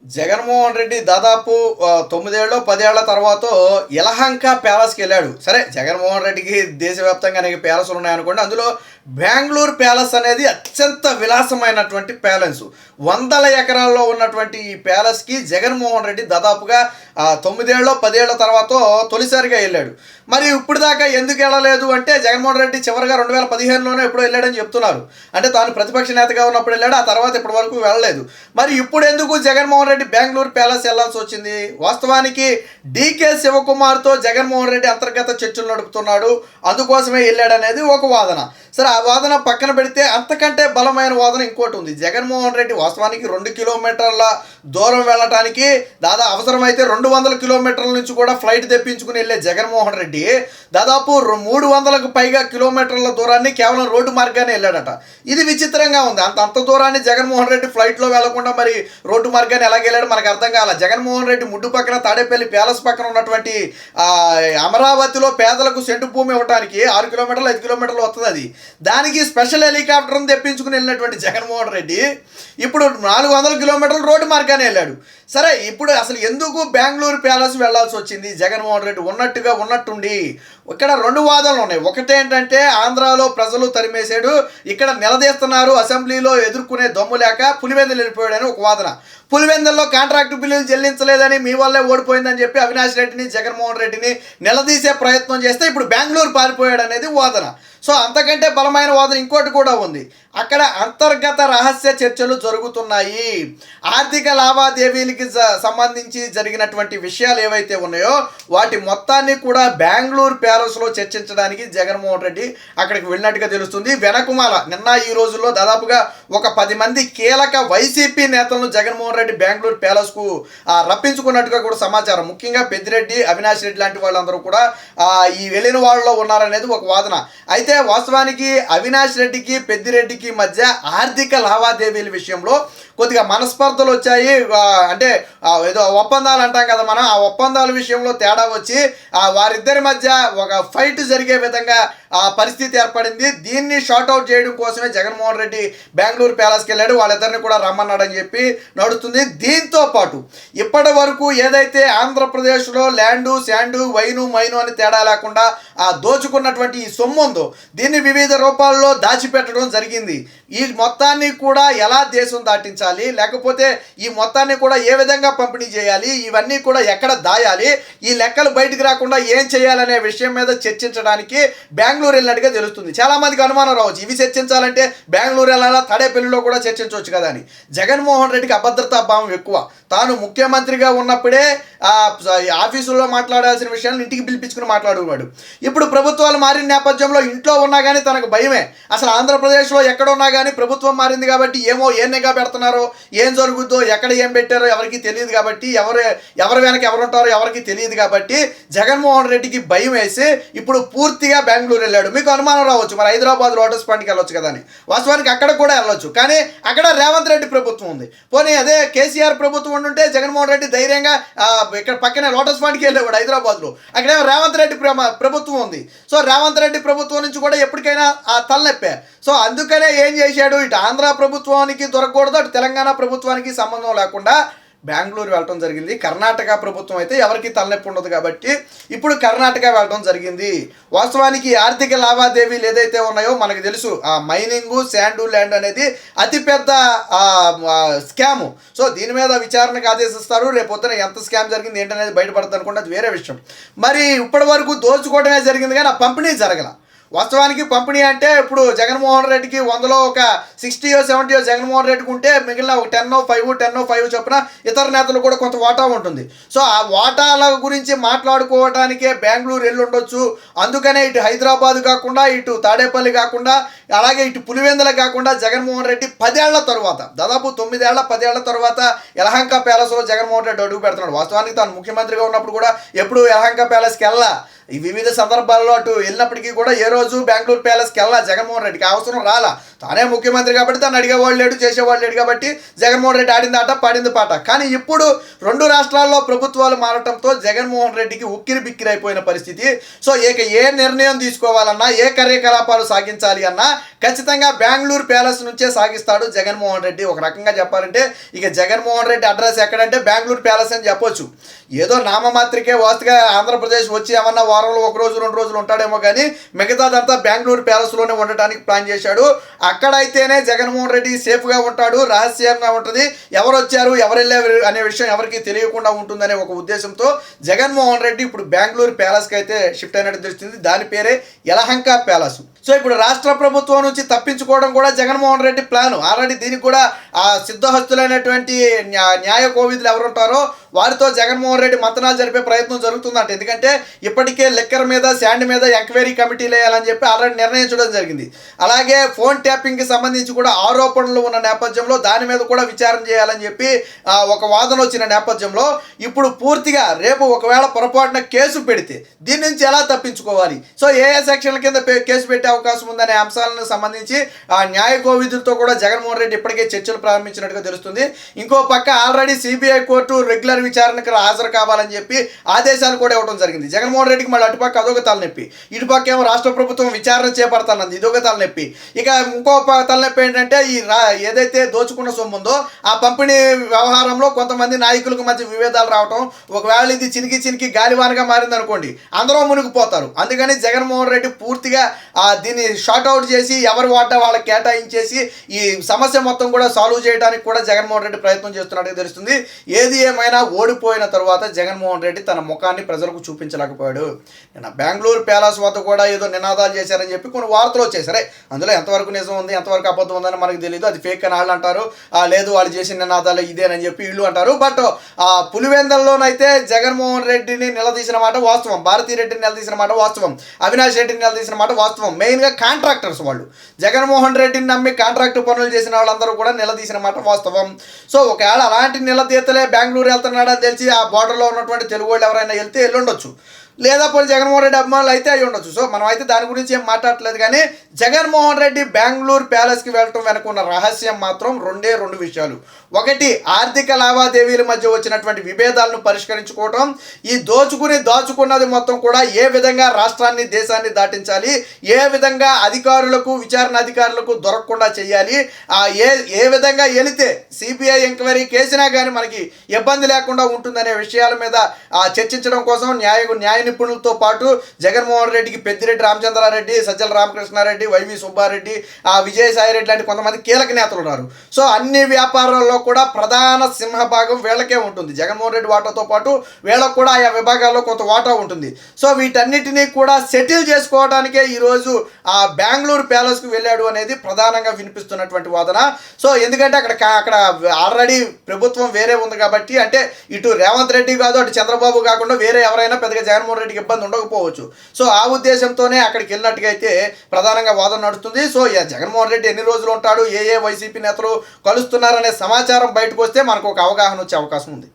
జగన్మోహన్ రెడ్డి దాదాపు 9 ఏళ్ళో, 10 ఏళ్ల తర్వాతో యలహంక ప్యాలెస్‌కెళ్ళాడు. సరే, జగన్మోహన్ రెడ్డికి దేశవ్యాప్తంగా అనేక ప్యాలెస్‌లు ఉన్నాయనుకోండి. అందులో బెంగుళూరు ప్యాలెస్ అనేది అత్యంత విలాసమైనటువంటి ప్యాలెసు. వందల ఎకరాల్లో ఉన్నటువంటి ఈ ప్యాలెస్‌కి జగన్మోహన్ రెడ్డి దాదాపుగా 9 ఏళ్ళో, 10 ఏళ్ల తర్వాతో తొలిసారిగా ఎళ్ళాడు. మరి ఇప్పటిదాకా ఎందుకు ఎళ్ళలేదు అంటే, జగన్మోహన్ రెడ్డి చివరగా 2015లోనే ఎప్పుడో ఎళ్ళాడని చెప్తున్నారు. అంటే తాను ప్రతిపక్ష నేతగా ఉన్నప్పుడు ఎళ్ళాడు. ఆ తర్వాత ఇప్పటి వరకు వెళ్ళలేదు. మరి ఇప్పుడెందుకు జగన్మోహన్ రెడ్డి బెంగుళూరు ప్యాలెస్ వెళ్లాల్సి వచ్చింది? వాస్తవానికి డీకే శివకుమార్తో జగన్మోహన్ రెడ్డి అంతర్గత చర్చలు నడుపుతున్నాడు, అందుకోసమే వెళ్ళాడనేది ఒక వాదన. సరే, ఆ వాదన పక్కన పెడితే అంతకంటే బలమైన వాదన ఇంకోటి ఉంది. జగన్మోహన్ రెడ్డి వాస్తవానికి 2 కిలోమీటర్ల దూరం వెళ్ళటానికి అవసరమైతే 200 కిలోమీటర్ల నుంచి కూడా ఫ్లైట్ తెప్పించుకుని వెళ్ళే జగన్మోహన్ రెడ్డి దాదాపు 300కు పైగా కిలోమీటర్ల దూరాన్ని కేవలం రోడ్డు మార్గాన్ని వెళ్ళాడట. ఇది విచిత్రంగా ఉంది. అంత దూరాన్ని జగన్మోహన్ రెడ్డి ఫ్లైట్లో వెళ్లకుండా మరి రోడ్డు మార్గాన్ని ఎలా వెళ్ళాడు మనకు అర్థం కాల. జగన్మోహన్ రెడ్డి ముడ్డు పక్కన తాడేపల్లి ప్యాలెస్ పక్కన ఉన్నటువంటి అమరావతిలో పేదలకు సెంటు భూమి ఇవ్వడానికి 6 కిలోమీటర్లు 5 కిలోమీటర్లు వస్తుంది. అది దానికి స్పెషల్ హెలికాప్టర్ను తెప్పించుకుని వెళ్ళినటువంటి జగన్మోహన్ రెడ్డి ఇప్పుడు 400 కిలోమీటర్లు రోడ్డు మార్గాన్ని వెళ్ళాడు. సరే, ఇప్పుడు అసలు ఎందుకు బెంగుళూరు ప్యాలెస్ వెళ్లాల్సి వచ్చింది జగన్మోహన్ రెడ్డి? ఉన్నట్టుండి ఇక్కడ 2 వాదనలు ఉన్నాయి. ఒకటేంటంటే, ఆంధ్రాలో ప్రజలు తరిమేశాడు, ఇక్కడ నిలదీస్తున్నారు, అసెంబ్లీలో ఎదుర్కొనే దమ్ము లేక పులివెందులు వెళ్ళిపోయాడని ఒక వాదన. పులివెందుల్లో కాంట్రాక్టు బిల్లులు చెల్లించలేదని, మీ వల్లే ఓడిపోయిందని చెప్పి అవినాష్ రెడ్డిని, జగన్మోహన్ రెడ్డిని నిలదీసే ప్రయత్నం చేస్తే ఇప్పుడు బెంగుళూరు పారిపోయాడు అనేది వాదన. సో అంతకంటే బలమైన వాదన ఇంకోటి కూడా ఉంది. అక్కడ అంతర్గత రహస్య చర్చలు జరుగుతున్నాయి. ఆర్థిక లావాదేవీలకి సంబంధించి జరిగినటువంటి విషయాలు ఏవైతే ఉన్నాయో వాటి మొత్తాన్ని కూడా బెంగుళూరు ప్యాలెస్లో చర్చించడానికి జగన్మోహన్ రెడ్డి అక్కడికి వెళ్ళినట్టుగా తెలుస్తుంది. వెనకుమాల నిన్న ఈ రోజుల్లో దాదాపుగా ఒక 10 మంది కీలక వైసీపీ నేతలను జగన్మోహన్ రెడ్డి బెంగుళూరు ప్యాలెస్కు రప్పించుకున్నట్టుగా కూడా సమాచారం. ముఖ్యంగా పెద్దిరెడ్డి, అవినాష్ రెడ్డి లాంటి వాళ్ళందరూ కూడా ఈ వెళ్ళిన వాళ్ళలో ఉన్నారనేది ఒక వాదన. అయితే వాస్తవానికి అవినాష్ రెడ్డికి, పెద్దిరెడ్డికి మధ్య ఆర్థిక లావాదేవీల విషయంలో కొద్దిగా మనస్పర్ధలు వచ్చాయి. అంటే ఏదో ఒప్పందాలు అంటాం కదా మనం, ఆ ఒప్పందాల విషయంలో తేడా వచ్చి వారిద్దరి మధ్య ఒక ఫైట్ జరిగే విధంగా ఆ పరిస్థితి ఏర్పడింది. దీన్ని షార్ట్అవుట్ చేయడం కోసమే జగన్మోహన్ రెడ్డి బెంగుళూరు ప్యాలెస్కి వెళ్ళాడు. వాళ్ళిద్దరిని కూడా రమ్మన్నాడని చెప్పి నడుస్తుంది. దీంతో పాటు ఇప్పటి వరకు ఏదైతే ఆంధ్రప్రదేశ్లో ల్యాండు, శాండు, వైను, మైను అని తేడా లేకుండా దోచుకున్నటువంటి ఈ సొమ్ము ఉందో దీన్ని వివిధ రూపాల్లో దాచిపెట్టడం జరిగింది. ఈ మొత్తాన్ని కూడా ఎలా దేశం దాటించాలి, లేకపోతే ఈ మొత్తాన్ని కూడా ఏ విధంగా పంపిణీ చేయాలి, ఇవన్నీ కూడా ఎక్కడ దాయాలి, ఈ లెక్కలు బయటకు రాకుండా ఏం చేయాలనే విషయం మీద చర్చించడానికి బెంగుళూరు వెళ్ళినట్టుగా తెలుస్తుంది. చాలామందికి అనుమానం రావచ్చు, ఇవి చర్చించాలంటే బెంగుళూరు వెళ్ళాలా, తాడేపల్లిలో కూడా చర్చించవచ్చు కదా అని. జగన్మోహన్ రెడ్డికి అభద్రతా భావం ఎక్కువ. తాను ముఖ్యమంత్రిగా ఉన్నప్పుడే ఆఫీసుల్లో మాట్లాడాల్సిన విషయాలను ఇంటికి పిలిపించుకుని మాట్లాడుకున్నాడు. ఇప్పుడు ప్రభుత్వాలు మారిన నేపథ్యంలో ఇంట్లో ఉన్నా కానీ తనకు భయమే. అసలు ఆంధ్రప్రదేశ్లో ఎక్కడ ఉన్నా కానీ ప్రభుత్వం మారింది కాబట్టి ఏమో ఏ నిఘా పెడుతున్నారో, ఏం జరుగుద్దో, ఎక్కడ ఏం పెట్టారో ఎవరికి తెలియదు కాబట్టి, ఎవరి వెనక ఎవరు ఉంటారో ఎవరికి తెలియదు కాబట్టి జగన్మోహన్ రెడ్డికి భయం వేసి ఇప్పుడు పూర్తిగా బెంగుళూరు వెళ్ళాడు. మీకు అనుమానం రావచ్చు, మరి హైదరాబాద్ లోటస్ పాయింట్కి వెళ్ళొచ్చు కదా అని. వాస్తవానికి అక్కడ కూడా వెళ్ళొచ్చు, కానీ అక్కడ రేవంత్ రెడ్డి ప్రభుత్వం ఉంది. పోనీ అదే కేసీఆర్ ప్రభుత్వం ఉంటే జగన్మోహన్ రెడ్డి ధైర్యంగా ఇక్కడ పక్కనే లోటస్ పాయింట్కి వెళ్ళేవాడు హైదరాబాద్లో. అక్కడేమో రేవంత్ రెడ్డి ప్రభుత్వం ఉంది. సో రేవంత్ రెడ్డి ప్రభుత్వం నుంచి కూడా ఎప్పటికైనా తలనొప్పే. సో అందుకనే ఏం చేశాడు, ఇటు ఆంధ్ర ప్రభుత్వానికి దొరకకూడదు, అటు తెలంగాణ ప్రభుత్వానికి సంబంధం లేకుండా బెంగుళూరు వెళ్ళడం జరిగింది. కర్ణాటక ప్రభుత్వం అయితే ఎవరికి తలనొప్పి ఉండదు కాబట్టి ఇప్పుడు కర్ణాటక వెళ్ళడం జరిగింది. వాస్తవానికి ఆర్థిక లావాదేవీలు ఏదైతే ఉన్నాయో మనకు తెలుసు, మైనింగు, శాండు, ల్యాండ్ అనేది అతిపెద్ద స్కాము. సో దీని మీద విచారణకు ఆదేశిస్తారు. రేపొద్దున ఎంత స్కామ్ జరిగింది ఏంటనేది బయటపడుతుంది అనుకుంటే అది వేరే విషయం. మరి ఇప్పటి వరకు దోచుకోవడమే జరిగింది కానీ ఆ పంపిణీ జరగల. వాస్తవానికి పంపిణీ అంటే ఇప్పుడు జగన్మోహన్ రెడ్డికి 100లో ఒక 60 70 జగన్మోహన్ రెడ్డికి ఉంటే మిగిలిన ఒక 10 చొప్పున ఇతర నేతలు కూడా కొంత వాటా ఉంటుంది. సో ఆ వాటాల గురించి మాట్లాడుకోవడానికే బెంగుళూరు వెళ్ళి ఉండొచ్చు. అందుకనే ఇటు హైదరాబాద్ కాకుండా, ఇటు తాడేపల్లి కాకుండా, అలాగే ఇటు పులివెందుల కాకుండా జగన్మోహన్ రెడ్డి 10 ఏళ్ల తర్వాత, దాదాపు 9 ఏళ్ల 10 ఏళ్ల తర్వాత యలహంక ప్యాలెస్లో జగన్మోహన్ రెడ్డి అడుగు పెడుతున్నాడు. వాస్తవానికి తాను ముఖ్యమంత్రిగా ఉన్నప్పుడు కూడా ఎప్పుడు యలహంక ప్యాలెస్కి వెళ్ళా. ఈ వివిధ సందర్భాల్లో అటు వెళ్ళినప్పటికీ కూడా ఏ రోజు బెంగళూరు ప్యాలెస్కి వెళ్ళా జగన్మోహన్ రెడ్డికి అవసరం రాలా. తానే ముఖ్యమంత్రి కాబట్టి తను అడిగేవాళ్ళు లేడు, చేసేవాళ్ళు లేడు కాబట్టి జగన్మోహన్ రెడ్డి ఆడింది ఆట పాడింది పాట. కానీ ఇప్పుడు రెండు రాష్ట్రాల్లో ప్రభుత్వాలు మారటంతో జగన్మోహన్ రెడ్డికి ఉక్కిరి బిక్కిరి అయిపోయిన పరిస్థితి. సో ఇక ఏ నిర్ణయం తీసుకోవాలన్నా, ఏ కార్యకలాపాలు సాగించాలి అన్నా ఖచ్చితంగా బెంగళూరు ప్యాలెస్ నుంచే సాగిస్తాడు జగన్మోహన్ రెడ్డి. ఒక రకంగా చెప్పాలంటే ఇక జగన్మోహన్ రెడ్డి అడ్రస్ ఎక్కడంటే బెంగళూరు ప్యాలెస్ అని చెప్పొచ్చు. ఏదో నామమాత్రికే వాస్తుగా ఆంధ్రప్రదేశ్ వచ్చి ఏమన్నా వారంలో ఒక రోజు 2 రోజులు ఉంటాడేమో కానీ మిగతాదంతా బెంగళూరు ప్యాలెస్లోనే ఉండటానికి ప్లాన్ చేశాడు. అక్కడైతేనే జగన్మోహన్ రెడ్డి సేఫ్గా ఉంటాడు, రహస్యంగా ఉంటుంది, ఎవరు వచ్చారు ఎవరు వెళ్ళారు అనే విషయం ఎవరికి తెలియకుండా ఉంటుందనే ఒక ఉద్దేశంతో జగన్మోహన్ రెడ్డి ఇప్పుడు బెంగళూరు ప్యాలెస్కి అయితే షిఫ్ట్ అయినట్టు తెలుస్తుంది. దాని పేరే యలహంక ప్యాలెస్. సో ఇప్పుడు రాష్ట్ర ప్రభుత్వం నుంచి తప్పించుకోవడం కూడా జగన్మోహన్ రెడ్డి ప్లాను. ఆల్రెడీ దీనికి కూడా ఆ సిద్ధహస్తులైనటువంటి న్యాయ కోవిదులు ఎవరుంటారో వారితో జగన్మోహన్ రెడ్డి మంతనాలు జరిపే ప్రయత్నం జరుగుతుందంట. ఎందుకంటే ఇప్పటికే లిక్కర్ మీద శాండ్ మీద ఎంక్వైరీ కమిటీలు వేయాలని చెప్పి ఆల్రెడీ నిర్ణయించడం జరిగింది. అలాగే ఫోన్ ట్యాపింగ్కి సంబంధించి కూడా ఆరోపణలు ఉన్న నేపథ్యంలో దాని మీద కూడా విచారణ చేయాలని చెప్పి ఒక వాదన వచ్చిన నేపథ్యంలో ఇప్పుడు పూర్తిగా రేపు ఒకవేళ పొరపాటున కేసు పెడితే దీని నుంచి ఎలా తప్పించుకోవాలి, సో ఏ సెక్షన్ల కింద కేసు పెట్టే అవకాశం ఉందనే అంశాలకు సంబంధించి ఆ న్యాయ కోవిదులతో కూడా జగన్మోహన్ రెడ్డి ఇప్పటికే చర్చలు ప్రారంభించినట్టుగా తెలుస్తుంది. ఇంకో పక్క ఆల్రెడీ సిబిఐ కోర్టు రెగ్యులర్ విచారణకు హాజరు కావాలని చెప్పి ఆదేశాలు కూడా ఇవ్వడం జరిగింది. జగన్మోహన్ రెడ్డికి మళ్ళీ అటుపక్క అదొక తలనొప్పి, ఇటుపక్క ఏమో రాష్ట్ర ప్రభుత్వం విచారణ చేపడతానంది, ఇదొక తలనొప్పి. ఇక ఇంకో తలనొప్పి ఏంటంటే ఈ ఏదైతే దోచుకున్న సొమ్ము ఉందో ఆ పంపిణీ వ్యవహారంలో కొంతమంది నాయకులకు మధ్య విభేదాలు రావటం, ఒకవేళ ఇది చినికి గాలివానగా మారింది అనుకోండి అందరూ మునిగిపోతారు. అందుకని జగన్మోహన్ రెడ్డి పూర్తిగా దీన్ని షార్ట్అవుట్ చేసి ఎవరి వాటా వాళ్ళకి కేటాయించేసి ఈ సమస్య మొత్తం కూడా సాల్వ్ చేయడానికి కూడా జగన్మోహన్ రెడ్డి ప్రయత్నం చేస్తున్నట్టుగా తెలుస్తుంది. ఏది ఏమైనా ఓడిపోయిన తర్వాత జగన్మోహన్ రెడ్డి తన ముఖాన్ని ప్రజలకు చూపించలేకపోయాడు. నిన్న బెంగళూరు ప్యాలెస్ వద్ద కూడా ఏదో నినాదాలు చేశారని చెప్పి కొన్ని వార్తలు వచ్చాయి. సరే అందులో ఎంతవరకు నిజం ఉంది ఎంతవరకు అబద్ధం ఉందని మనకు తెలియదు, అది ఫేక్ అని వాళ్ళు అంటారు, లేదు వాళ్ళు చేసిన నినాదాలు ఇదేనని చెప్పి వీళ్ళు అంటారు. బట్ పులివెందల్లోనైతే జగన్మోహన్ రెడ్డిని నిలదీసిన మాట వాస్తవం, భారతీ రెడ్డిని నిలదీసిన మాట వాస్తవం, అవినాష్ రెడ్డిని నిలదీసిన మాట వాస్తవం. మెయిన్గా కాంట్రాక్టర్స్ వాళ్ళు జగన్మోహన్ రెడ్డిని నమ్మి కాంట్రాక్ట్ పనులు చేసిన వాళ్ళందరూ కూడా నిలదీసిన మాట వాస్తవం. సో ఒకవేళ అలాంటి నిలదీతలే బెంగళూరు వెళ్తున్నాడని తెలిసి ఆ బార్డర్లో ఉన్నటువంటి తెలుగు వాళ్ళు ఎవరైనా వెళ్తే వెళ్ళుండొచ్చు, లేదా పోనీ జగన్మోహన్ రెడ్డి అభిమానులు అయితే అయి ఉండొచ్చు. సో మనం అయితే దాని గురించి ఏం మాట్లాడలేదు. కానీ జగన్మోహన్ రెడ్డి బెంగళూరు ప్యాలెస్కి వెళ్ళటం వెనక ఉన్న రహస్యం మాత్రం రెండు విషయాలు. ఒకటి, ఆర్థిక లావాదేవీల మధ్య వచ్చినటువంటి విభేదాలను పరిష్కరించుకోవటం, ఈ దాచుకున్నది మొత్తం కూడా ఏ విధంగా రాష్ట్రాన్ని దేశాన్ని దాటించాలి, ఏ విధంగా అధికారులకు విచారణ అధికారులకు దొరకకుండా చేయాలి, ఏ విధంగా వెళితే సిబిఐ ఎంక్వైరీ కేసినా కానీ మనకి ఇబ్బంది లేకుండా ఉంటుందనే విషయాల మీద చర్చించడం కోసం న్యాయ నిపుణులతో పాటు జగన్మోహన్ రెడ్డికి పెద్దిరెడ్డి రామచంద్రారెడ్డి, సజ్జల రామకృష్ణారెడ్డి, వైవి సుబ్బారెడ్డి, విజయసాయి రెడ్డి లాంటి కొంతమంది కీలక నేతలు ఉన్నారు. సో అన్ని వ్యాపారాల్లో కూడా ప్రధాన సింహభాగం వీళ్ళకే ఉంటుంది. జగన్మోహన్ రెడ్డి వాటాతో పాటు వీళ్ళకు కూడా ఆయా విభాగాల్లో కొంత వాటా ఉంటుంది. సో వీటన్నిటినీ కూడా సెటిల్ చేసుకోవడానికే ఈరోజు బెంగళూరు ప్యాలెస్కు వెళ్ళాడు అనేది ప్రధానంగా వినిపిస్తున్నటువంటి వాదన. సో ఎందుకంటే అక్కడ ఆల్రెడీ ప్రభుత్వం వేరే ఉంది కాబట్టి, అంటే ఇటు రేవంత్ రెడ్డి కాదు అటు చంద్రబాబు కాకుండా వేరే ఎవరైనా పెద్దగా జగన్మోహన్ రెడ్డికి ఇబ్బంది ఉండకపోవచ్చు. సో ఆ ఉద్దేశంతోనే అక్కడికి వెళ్ళినట్టుగా అయితే ప్రధానంగా వాదన నడుస్తుంది. సో జగన్మోహన్ రెడ్డి ఎన్ని రోజులు ఉంటాడు, ఏ వైసీపీ నేతలు కలుస్తున్నారనే సమాచారం బయటకు వస్తే మనకు ఒక అవగాహన వచ్చే అవకాశం ఉంది.